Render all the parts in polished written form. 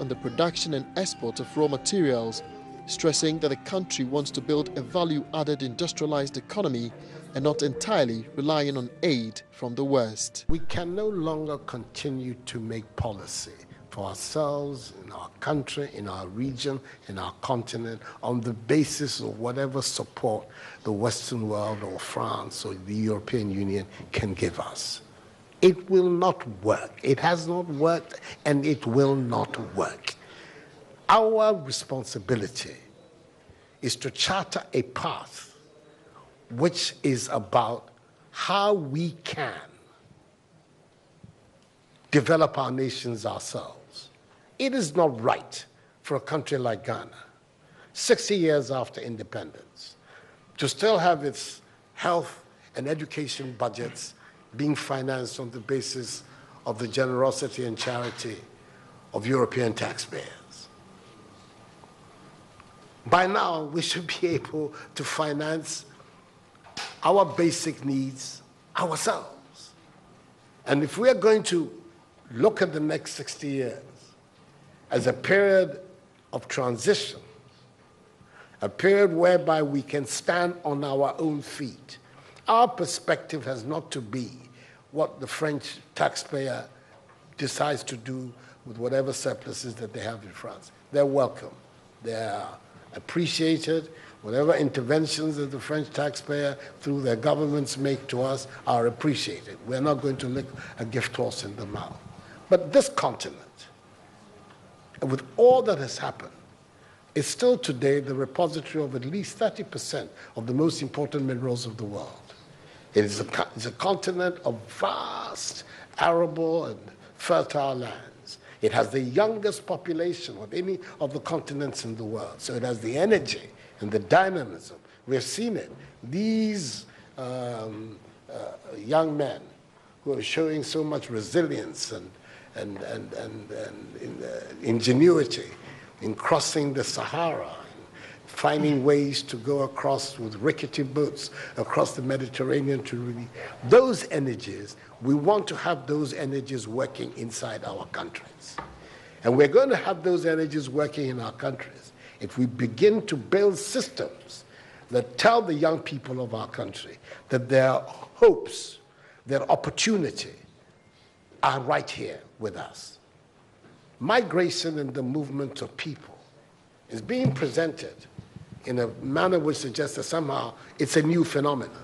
on the production and export of raw materials, stressing that the country wants to build a value-added industrialized economy and not entirely relying on aid from the West. We can no longer continue to make policy for ourselves, in our country, in our region, in our continent, on the basis of whatever support the Western world or France or the European Union can give us. It will not work. It has not worked, and it will not work. Our responsibility is to charter a path which is about how we can develop our nations ourselves. It is not right for a country like Ghana, 60 years after independence, to still have its health and education budgets being financed on the basis of the generosity and charity of European taxpayers. By now, we should be able to finance our basic needs ourselves. And if we are going to look at the next 60 years as a period of transition, a period whereby we can stand on our own feet, our perspective has not to be what the French taxpayer decides to do with whatever surpluses that they have in France. They're welcome. They're appreciated. Whatever interventions that the French taxpayer through their governments make to us are appreciated. We're not going to lick a gift horse in the mouth. But this continent, with all that has happened, is still today the repository of at least 30% of the most important minerals of the world. It is a continent of vast, arable and fertile lands. It has the youngest population of any of the continents in the world. So it has the energy and the dynamism. We've seen it. These young men who are showing so much resilience and ingenuity in crossing the Sahara, finding ways to go across with rickety boats across the Mediterranean to really, those energies, we want to have those energies working inside our countries. And we're going to have those energies working in our countries if we begin to build systems that tell the young people of our country that their hopes, their opportunity are right here with us. Migration and the movement of people is being presented in a manner which suggests that somehow it's a new phenomenon.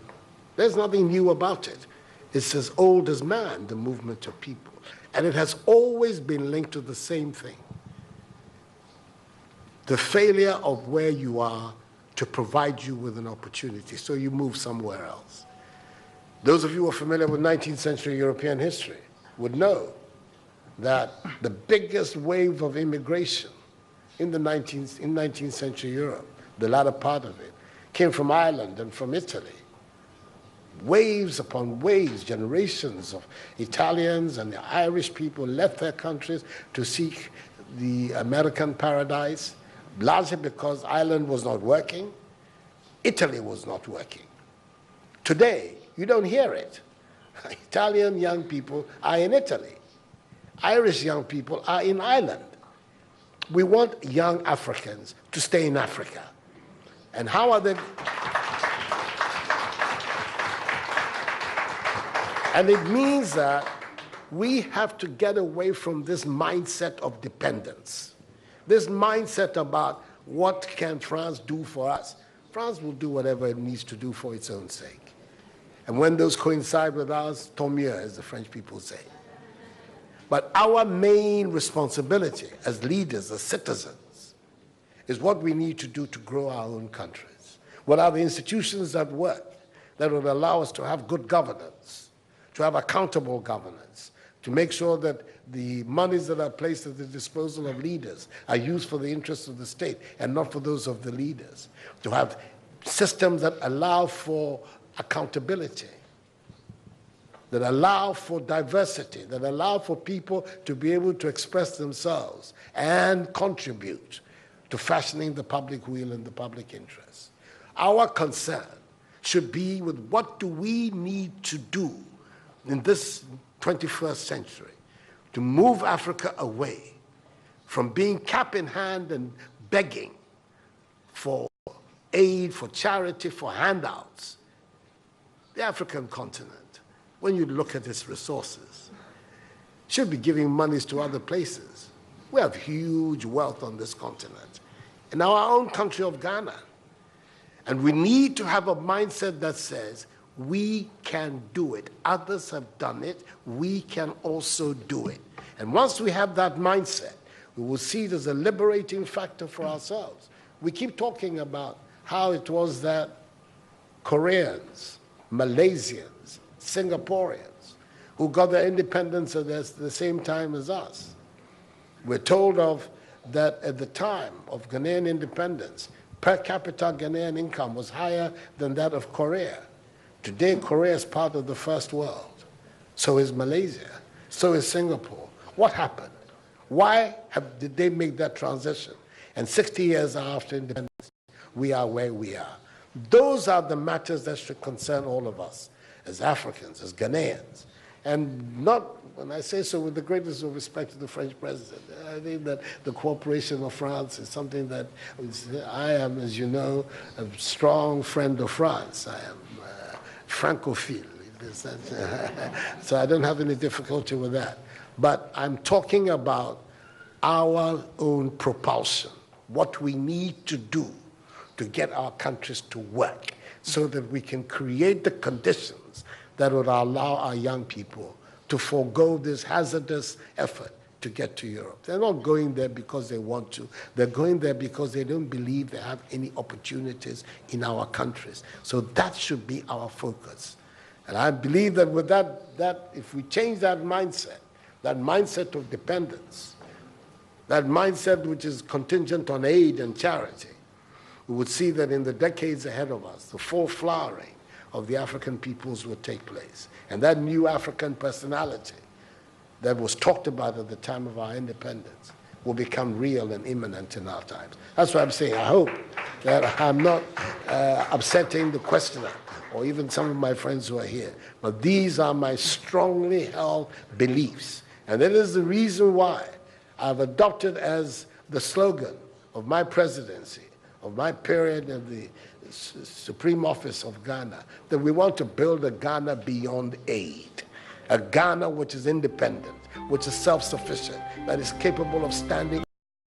There's nothing new about it. It's as old as man, the movement of people. And it has always been linked to the same thing. The failure of where you are to provide you with an opportunity, so you move somewhere else. Those of you who are familiar with 19th century European history would know that the biggest wave of immigration in 19th century Europe, the latter part of it, came from Ireland and from Italy. Waves upon waves, generations of Italians and the Irish people left their countries to seek the American paradise, largely because Ireland was not working, Italy was not working. Today, you don't hear it. Italian young people are in Italy. Irish young people are in Ireland. We want young Africans to stay in Africa. And how are they? And it means that we have to get away from this mindset of dependence. This mindset about what can France do for us. France will do whatever it needs to do for its own sake. And when those coincide with ours, tant mieux, as the French people say. But our main responsibility as leaders, as citizens, is what we need to do to grow our own countries. What are the institutions that work, that will allow us to have good governance, to have accountable governance, to make sure that the monies that are placed at the disposal of leaders are used for the interests of the state and not for those of the leaders, to have systems that allow for accountability, that allow for diversity, that allow for people to be able to express themselves and contribute to fashioning the public will and the public interest. Our concern should be with what do we need to do in this 21st century to move Africa away from being cap in hand and begging for aid, for charity, for handouts. The African continent, when you look at its resources, should be giving monies to other places. We have huge wealth on this continent, in our own country of Ghana. And we need to have a mindset that says, we can do it. Others have done it. We can also do it. And once we have that mindset, we will see it as a liberating factor for ourselves. We keep talking about how it was that Koreans, Malaysians, Singaporeans, who got their independence at the same time as us. We're told of that at the time of Ghanaian independence, per capita Ghanaian income was higher than that of Korea. Today, Korea is part of the first world. So is Malaysia. So is Singapore. What happened? Why did they make that transition? And 60 years after independence, we are where we are. Those are the matters that should concern all of us as Africans, as Ghanaians. And not, when I say so with the greatest of respect to the French president, I think that the cooperation of France is something that I am, as you know, a strong friend of France. I am Francophile, so I don't have any difficulty with that. But I'm talking about our own propulsion, what we need to do to get our countries to work so that we can create the conditions that would allow our young people to forego this hazardous effort to get to Europe. They're not going there because they want to. They're going there because they don't believe they have any opportunities in our countries. So that should be our focus. And I believe that with that if we change that mindset of dependence, that mindset which is contingent on aid and charity, we would see that in the decades ahead of us, the full flowering of the African peoples would take place. And that new African personality that was talked about at the time of our independence will become real and imminent in our times. That's what I'm saying. I hope that I'm not upsetting the questioner or even some of my friends who are here. But these are my strongly held beliefs. And that is the reason why I've adopted as the slogan of my presidency, of my period of the Supreme Office of Ghana, that we want to build a Ghana beyond aid. A Ghana which is independent, which is self-sufficient, that is capable of standing